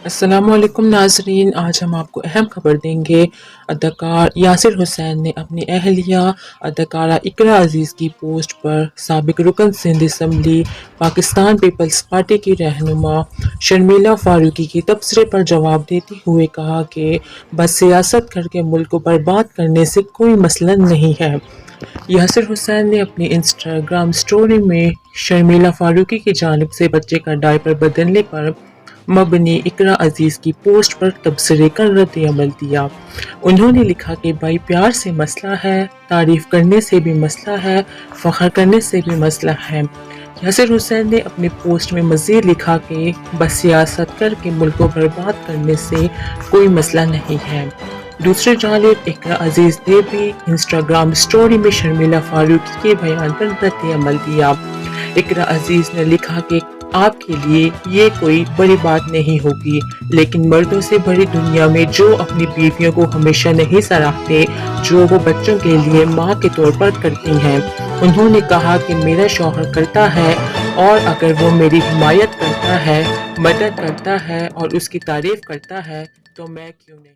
السلام علیکم ناظرین، آج ہم آپ کو اہم خبر دیں گے۔ اداکار یاسر حسین نے اپنی اہلیہ اداکارہ اقرا عزیز کی پوسٹ پر سابق رکن Sindh assembly Pakistan Peoples Party کی رہنما شرمیلا فاروقی کے تبصرے پر جواب دیتے ہوئے کہا کہ بس سیاست کر کے ملک کو برباد کرنے سے کوئی مسئلہ نہیں ہے۔ یاسر حسین نے اپنی انسٹاگرام سٹوری میں شرمیلا فاروقی کی جانب سے بچے کا ڈائپر بدلنے پر مبنی اقرا عزیز کی پوسٹ پر تبصرے کا رد عمل دیا۔ انہوں نے لکھا کہ بھائی پیار سے مسئلہ ہے، تعریف کرنے سے بھی مسئلہ ہے، فخر کرنے سے بھی مسئلہ ہے۔ یاسر حسین نے اپنی پوسٹ میں مزید لکھا کہ بس سیاست کر کے ملک کو برباد کرنے سے کوئی مسئلہ نہیں ہے۔ دوسری جانب اقرا عزیز نے بھی انسٹاگرام سٹوری میں شرمیلا فاروقی کے بیان پر رد عمل دیا۔ اقرا عزیز نے لکھا کہ آپ کے لیے یہ کوئی بڑی بات نہیں ہوگی، لیکن مردوں سے بڑی دنیا میں جو اپنی بیویوں کو ہمیشہ نہیں سراہتے، جو وہ بچوں کے لیے ماں کے طور پر کرتی ہیں۔ انہوں نے کہا کہ میرا شوہر کرتا ہے، اور اگر وہ میری حمایت کرتا ہے، مدد کرتا ہے اور اس کی تعریف کرتا ہے تو میں کیوں نہیں۔